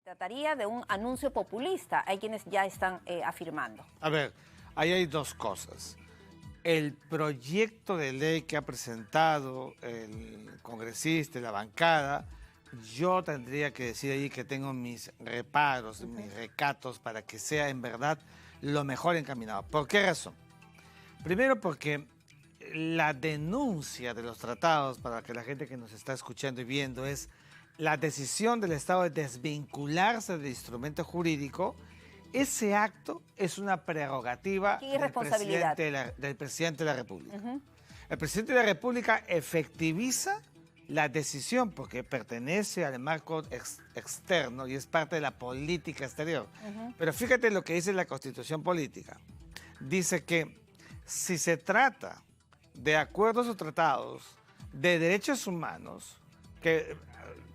Trataría de un anuncio populista. Hay quienes ya están afirmando. A ver, ahí hay dos cosas. El proyecto de ley que ha presentado el congresista y la bancada, yo tendría que decir ahí que tengo mis reparos, mis recatos para que sea en verdad lo mejor encaminado. ¿Por qué razón? Primero porque la denuncia de los tratados, para que la gente que nos está escuchando y viendo, es la decisión del Estado de desvincularse del instrumento jurídico. Ese acto es una prerrogativa del presidente de la República. El presidente de la República efectiviza la decisión porque pertenece al marco externo y es parte de la política exterior. Pero fíjate lo que dice la Constitución Política. Dice que si se trata de acuerdos o tratados de derechos humanos que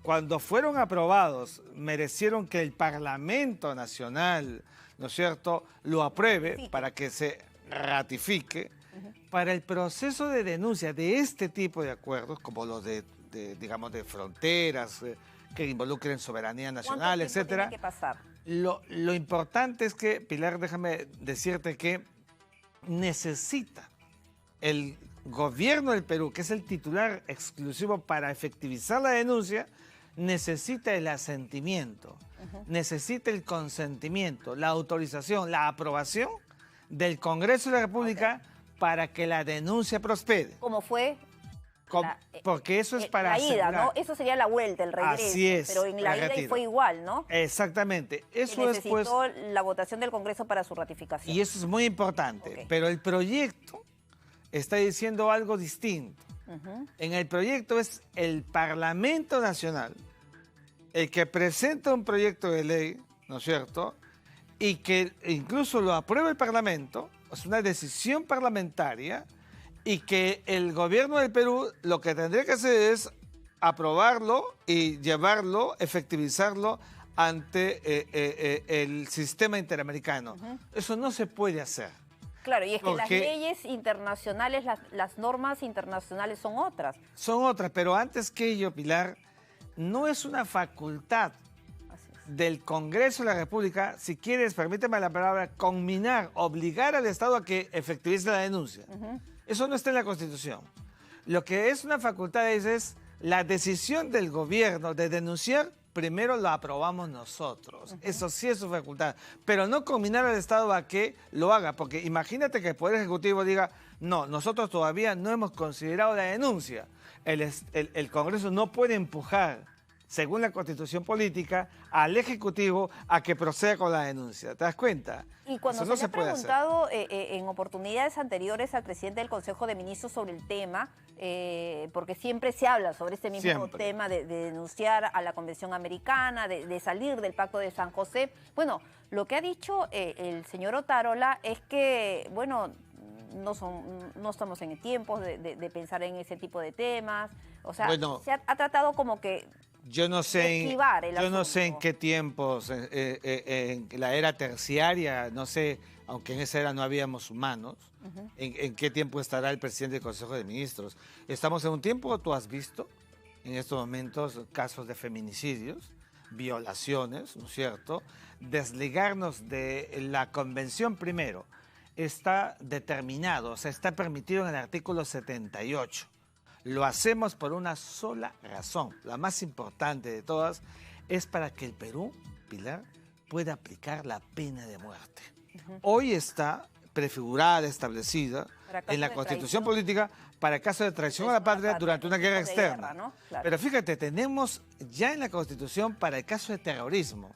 cuando fueron aprobados merecieron que el Parlamento Nacional, ¿no es cierto?, lo apruebe para que se ratifique. Para el proceso de denuncia de este tipo de acuerdos, como los digamos, de fronteras, que involucren soberanía nacional, etcétera. ¿Qué tiene que pasar? Lo importante es que, Pilar, déjame decirte que necesita el gobierno del Perú, que es el titular exclusivo para efectivizar la denuncia, necesita el asentimiento, necesita el consentimiento, la autorización, la aprobación del Congreso de la República para que la denuncia prospere. ¿Cómo fue? Porque eso es para la ida, asegurar. ¿no? Eso sería la vuelta, el regreso. Así es. Pero en la ida fue igual, ¿no? Exactamente. Eso es, pues, necesitó la votación del Congreso para su ratificación. Y eso es muy importante. Pero el proyecto está diciendo algo distinto. En el proyecto es el Parlamento Nacional el que presenta un proyecto de ley, ¿no es cierto?, y que incluso lo aprueba el Parlamento, es una decisión parlamentaria, y que el gobierno del Perú lo que tendría que hacer es aprobarlo y llevarlo, efectivizarlo ante el sistema interamericano. Eso no se puede hacer. Claro, y es que las leyes internacionales, las normas internacionales son otras. Son otras, pero antes que ello, Pilar, no es una facultad del Congreso de la República, si quieres, permíteme la palabra, conminar, obligar al Estado a que efectivice la denuncia. Eso no está en la Constitución. Lo que es una facultad es la decisión del gobierno de denunciar, primero lo aprobamos nosotros. Eso sí es su facultad. Pero no conminar al Estado a que lo haga, porque imagínate que el Poder Ejecutivo diga, no, nosotros todavía no hemos considerado la denuncia. El Congreso no puede empujar, según la Constitución Política, al Ejecutivo a que proceda con la denuncia. ¿Te das cuenta? Y cuando se le ha preguntado en oportunidades anteriores al presidente del Consejo de Ministros sobre el tema, porque siempre se habla sobre este mismo tema de denunciar a la Convención Americana, de salir del Pacto de San José. Bueno, lo que ha dicho el señor Otárola es que, bueno, no estamos en tiempos de pensar en ese tipo de temas. O sea, bueno, se ha tratado como que yo no sé en qué tiempos, en la era terciaria, no sé, aunque en esa era no habíamos humanos, en qué tiempo estará el presidente del Consejo de Ministros. Estamos en un tiempo, tú has visto, en estos momentos, casos de feminicidios, violaciones, ¿no es cierto? Desligarnos de la convención primero está determinado, o sea, está permitido en el artículo 78. Lo hacemos por una sola razón, la más importante de todas, es para que el Perú, Pilar, pueda aplicar la pena de muerte. Hoy está prefigurada, establecida en la Constitución Política para el caso de traición a la patria durante una guerra externa. ¿No? Claro. Pero fíjate, tenemos ya en la Constitución para el caso de terrorismo,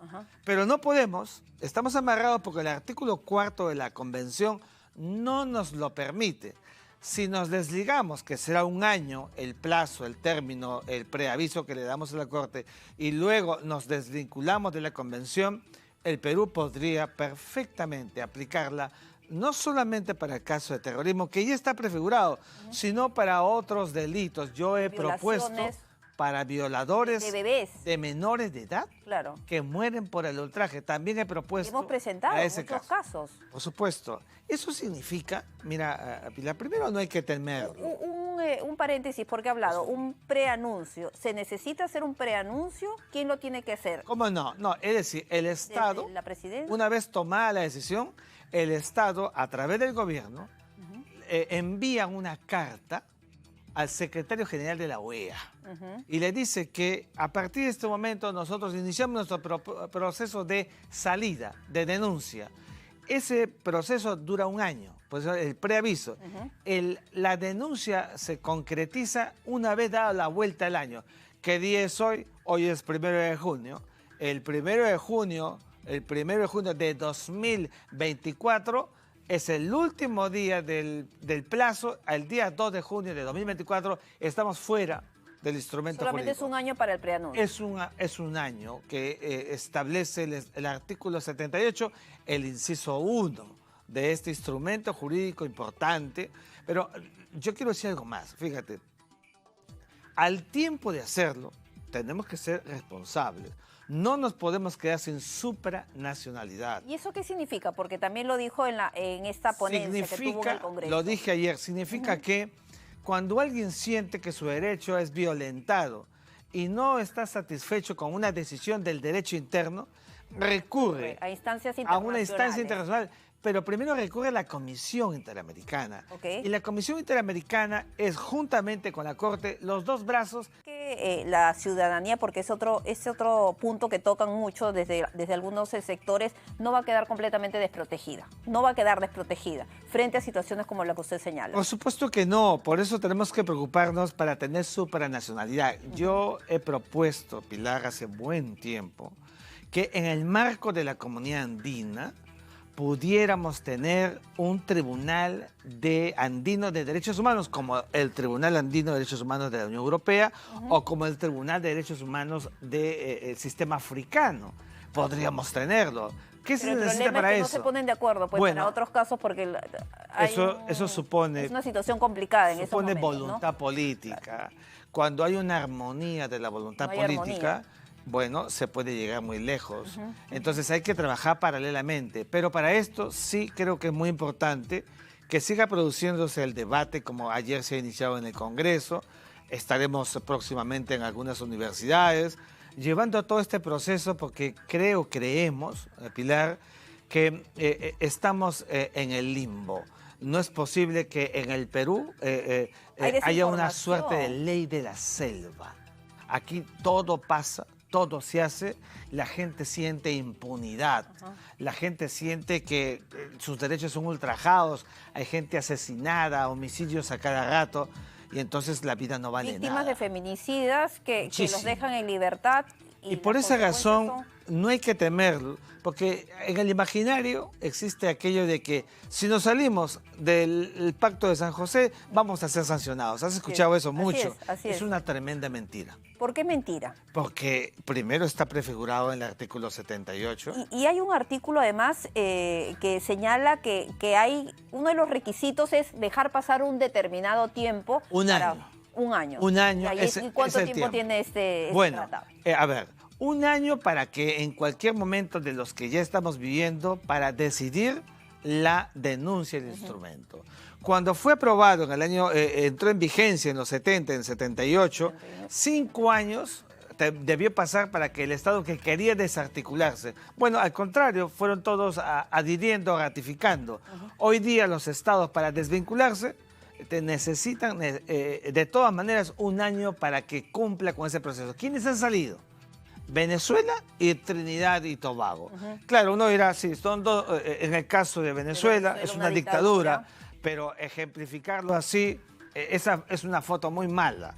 pero no podemos, estamos amarrados porque el artículo 4 de la Convención no nos lo permite. Si nos desligamos, que será un año el plazo, el término, el preaviso que le damos a la Corte, y luego nos desvinculamos de la Convención, el Perú podría perfectamente aplicarla no solamente para el caso de terrorismo, que ya está prefigurado, sino para otros delitos. Yo he propuesto para violadores de bebés, de menores de edad, claro, que mueren por el ultraje. También he propuesto hemos presentado a ese muchos caso. casos. Por supuesto. Eso significa, mira, Pilar, primero no hay que temer. Un paréntesis, porque he hablado, un preanuncio. ¿Se necesita hacer un preanuncio? ¿Quién lo tiene que hacer? ¿Cómo no? No, es decir, el Estado, ¿Desde la presidencia? una vez tomada la decisión, el Estado, a través del gobierno, envía una carta al secretario general de la OEA y le dice que a partir de este momento nosotros iniciamos nuestro proceso de salida, de denuncia. Ese proceso dura un año, pues el preaviso. La denuncia se concretiza una vez dada la vuelta al año. ¿Qué día es hoy? Hoy es 1 de junio. El 1 de junio de 2024 es el último día del plazo. Al día 2 de junio de 2024 estamos fuera del instrumento Solamente jurídico. Es un año para el preanuncio. Es un año que establece el artículo 78, el inciso 1 de este instrumento jurídico importante. Pero yo quiero decir algo más, fíjate. Al tiempo de hacerlo, tenemos que ser responsables. No nos podemos quedar sin supranacionalidad. ¿Y eso qué significa? Porque también lo dijo en esta ponencia que tuvo en el Congreso. Lo dije ayer, significa que cuando alguien siente que su derecho es violentado y no está satisfecho con una decisión del derecho interno, recurre a instancias internacionales. A una instancia internacional. Pero primero recurre a la Comisión Interamericana. Y la Comisión Interamericana es, juntamente con la Corte, los dos brazos. La ciudadanía, porque es otro punto que tocan mucho desde algunos sectores, no va a quedar completamente desprotegida. No va a quedar desprotegida frente a situaciones como la que usted señala. Por supuesto que no. Por eso tenemos que preocuparnos para tener supranacionalidad. Yo he propuesto, Pilar, hace buen tiempo, que en el marco de la Comunidad Andina pudiéramos tener un tribunal andino de derechos humanos, como el Tribunal Andino de Derechos Humanos de la Unión Europea o como el Tribunal de Derechos Humanos del Sistema Africano. Podríamos tenerlo. ¿Qué se necesita para eso? No se ponen de acuerdo para otros casos porque eso supone... Es una situación complicada en esos momentos, supone voluntad política. Cuando hay una armonía de la voluntad política... Bueno, se puede llegar muy lejos. Entonces hay que trabajar paralelamente. Pero para esto sí creo que es muy importante que siga produciéndose el debate como ayer se ha iniciado en el Congreso. Estaremos próximamente en algunas universidades llevando todo este proceso porque creemos, Pilar, que estamos en el limbo. No es posible que en el Perú haya una suerte de ley de la selva. Aquí todo pasa. Todo se hace, la gente siente impunidad, la gente siente que sus derechos son ultrajados, hay gente asesinada, homicidios a cada rato, y entonces la vida no vale nada. Víctimas de feminicidas que los dejan en libertad. Y por esa razón no hay que temerlo, porque en el imaginario existe aquello de que si nos salimos del Pacto de San José vamos a ser sancionados. ¿Has escuchado eso mucho? Así es. Es una tremenda mentira. ¿Por qué mentira? Porque primero está prefigurado en el artículo 78. Y hay un artículo además que señala que hay uno de los requisitos es dejar pasar un determinado tiempo. Un año. Un año. Un año. ¿Y cuánto tiempo tiene este tratado? A ver, un año para que en cualquier momento de los que ya estamos viviendo, para decidir la denuncia del instrumento. Cuando fue aprobado en el año, entró en vigencia en los 70, en 78, 5 años debió pasar para que el Estado que quería desarticularse. Bueno, al contrario, fueron todos adhiriendo, ratificando. Hoy día los Estados para desvincularse necesitan de todas maneras un año para que cumpla con ese proceso. ¿Quiénes han salido? Venezuela y Trinidad y Tobago. Claro, uno dirá, sí, son dos, en el caso de Venezuela es una dictadura, pero ejemplificarlo así, esa es una foto muy mala.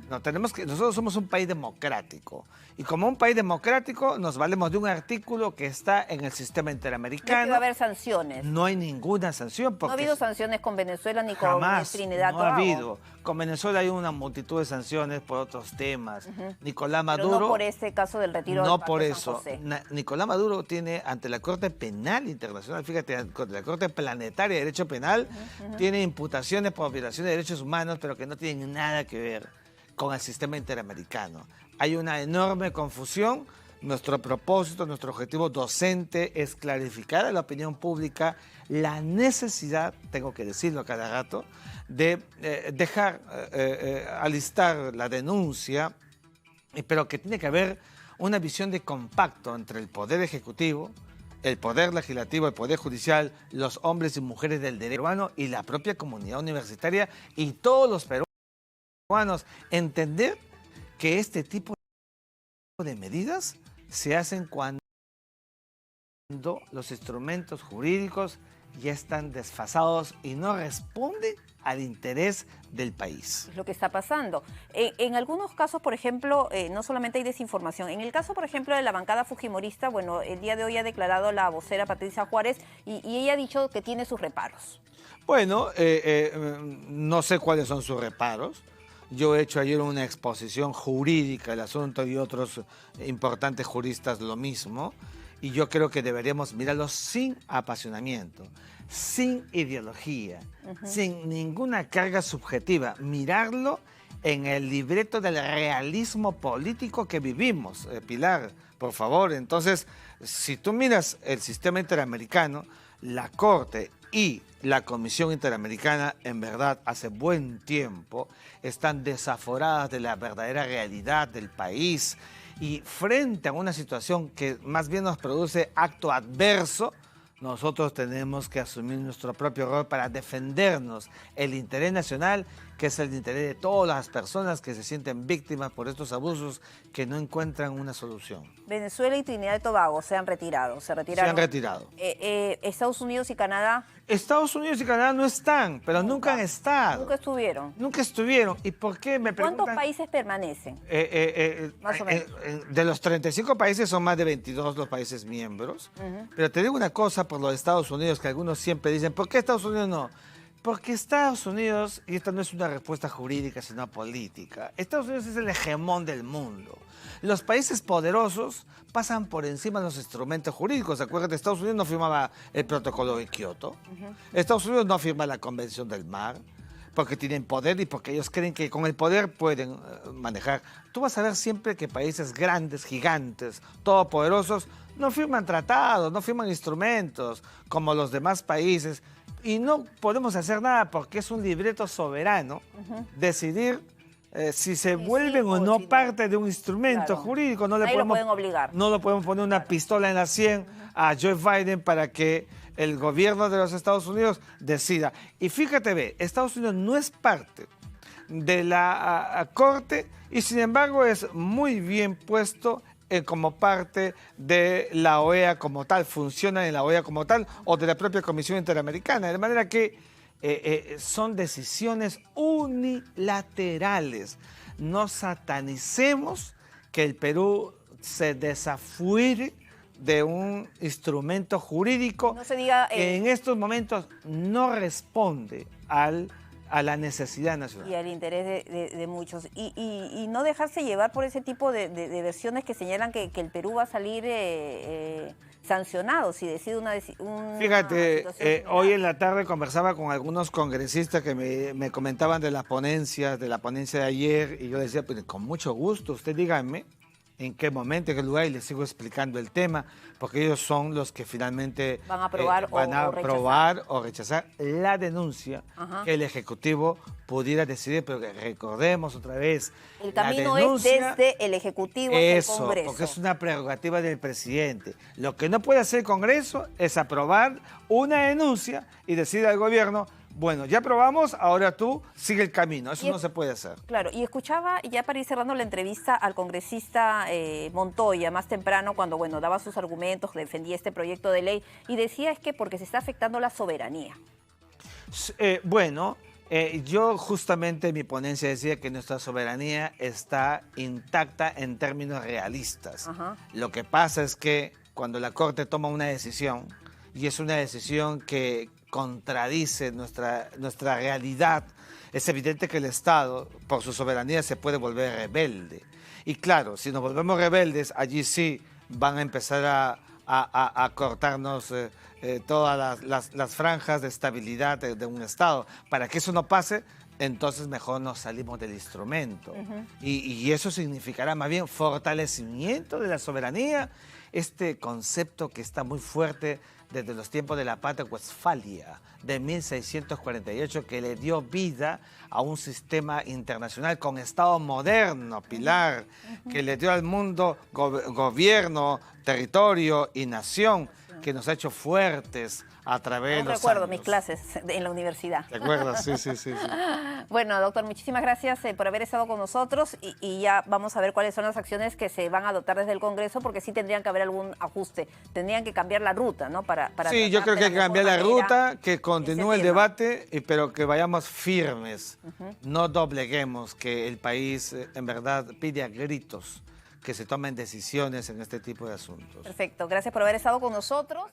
Nosotros somos un país democrático y como un país democrático nos valemos de un artículo que está en el sistema interamericano. No va a haber sanciones. No hay ninguna sanción. No ha habido sanciones con Venezuela ni con Trinidad. No ha habido. Con Venezuela hay una multitud de sanciones por otros temas. Nicolás Maduro... Pero no por este caso del retiro del Pacto de San José. Nicolás Maduro tiene ante la Corte Penal Internacional, fíjate, ante la Corte Planetaria de Derecho Penal, tiene imputaciones por violación de derechos humanos, pero que no tienen nada que ver con el sistema interamericano. Hay una enorme confusión. Nuestro propósito, nuestro objetivo docente es clarificar a la opinión pública la necesidad, tengo que decirlo cada rato, de dejar alistar la denuncia, pero que tiene que haber una visión de compacto entre el Poder Ejecutivo, el Poder Legislativo, el Poder Judicial, los hombres y mujeres del derecho peruano y la propia comunidad universitaria y todos los peruanos. Entender que este tipo de medidas se hacen cuando los instrumentos jurídicos ya están desfasados y no responden al interés del país. Es lo que está pasando. En algunos casos, por ejemplo, no solamente hay desinformación. En el caso, por ejemplo, de la bancada fujimorista, bueno, el día de hoy ha declarado la vocera Patricia Juárez y ella ha dicho que tiene sus reparos. Bueno, no sé cuáles son sus reparos. Yo he hecho ayer una exposición jurídica del asunto y otros importantes juristas lo mismo. Y yo creo que deberíamos mirarlo sin apasionamiento, sin ideología, sin ninguna carga subjetiva. Mirarlo en el libreto del realismo político que vivimos. Pilar, por favor. Entonces, si tú miras el sistema interamericano, la Corte y la Comisión Interamericana, en verdad, hace buen tiempo, están desaforadas de la verdadera realidad del país. Y frente a una situación que más bien nos produce acto adverso, nosotros tenemos que asumir nuestro propio rol para defendernos el interés nacional, que es el interés de todas las personas que se sienten víctimas por estos abusos que no encuentran una solución. Venezuela y Trinidad y Tobago se han retirado, se retiraron. Se han retirado. Estados Unidos y Canadá. Estados Unidos y Canadá no están, pero nunca han estado. Nunca estuvieron. Nunca estuvieron. ¿Y por qué me preguntan? ¿Cuántos países permanecen? Más o menos. De los 35 países son más de 22 los países miembros. Pero te digo una cosa por los Estados Unidos, que algunos siempre dicen, ¿por qué Estados Unidos no? Porque Estados Unidos, y esta no es una respuesta jurídica, sino política, Estados Unidos es el hegemón del mundo. Los países poderosos pasan por encima de los instrumentos jurídicos. Acuérdate, Estados Unidos no firmaba el protocolo de Kioto. Estados Unidos no firma la Convención del Mar, porque tienen poder y porque ellos creen que con el poder pueden manejar. Tú vas a ver siempre que países grandes, gigantes, todopoderosos, no firman tratados, no firman instrumentos como los demás países. Y no podemos hacer nada porque es un libreto soberano decidir si se vuelven o no parte de un instrumento jurídico. No le pueden obligar. No le podemos poner una pistola en la sien a Joe Biden para que el gobierno de los Estados Unidos decida. Y fíjate, ve, Estados Unidos no es parte de la Corte y sin embargo es muy bien puesto como parte de la OEA como tal, funciona en la OEA como tal o de la propia Comisión Interamericana. De manera que son decisiones unilaterales. No satanicemos que el Perú se desafuere de un instrumento jurídico no se diga, que en estos momentos no responde a la necesidad nacional. Y al interés de muchos. Y no dejarse llevar por ese tipo de versiones que señalan que el Perú va a salir sancionado si decide una Fíjate, hoy en la tarde conversaba con algunos congresistas que me comentaban de la ponencia de ayer, y yo decía, pues, con mucho gusto, usted dígame en qué momento, en qué lugar, y les sigo explicando el tema, porque ellos son los que finalmente van a aprobar, o rechazar la denuncia que el Ejecutivo pudiera decidir, pero que recordemos otra vez, el camino es desde el Ejecutivo hasta el Congreso. Porque es una prerrogativa del presidente. Lo que no puede hacer el Congreso es aprobar una denuncia y decir al gobierno, bueno, ya aprobamos, ahora tú sigue el camino. Eso no se puede hacer. Claro, y escuchaba, ya para ir cerrando la entrevista, al congresista Montoya más temprano, cuando daba sus argumentos, defendía este proyecto de ley, y decía es que porque se está afectando la soberanía. Yo justamente en mi ponencia decía que nuestra soberanía está intacta en términos realistas. Lo que pasa es que cuando la Corte toma una decisión, y es una decisión que contradice nuestra realidad, es evidente que el Estado, por su soberanía, se puede volver rebelde. Y claro, si nos volvemos rebeldes, allí sí van a empezar a cortarnos todas las franjas de estabilidad de un Estado. Para que eso no pase, entonces mejor nos salimos del instrumento. Y eso significará más bien fortalecimiento de la soberanía, este concepto que está muy fuerte desde los tiempos de la Paz de Westfalia, de 1648, que le dio vida a un sistema internacional con Estado moderno, Pilar, que le dio al mundo gobierno, territorio y nación, que nos ha hecho fuertes a través de los recuerdo años. mis clases en la universidad. ¿Te acuerdas? Sí, sí, sí. Bueno, doctor, muchísimas gracias por haber estado con nosotros y ya vamos a ver cuáles son las acciones que se van a adoptar desde el Congreso, porque sí tendrían que haber algún ajuste. Tendrían que cambiar la ruta, ¿no? Para sí, yo creo que hay que cambiar la ruta, que continúe el debate, pero que vayamos firmes. No dobleguemos, que el país en verdad pide a gritos que se tomen decisiones en este tipo de asuntos. Perfecto, gracias por haber estado con nosotros.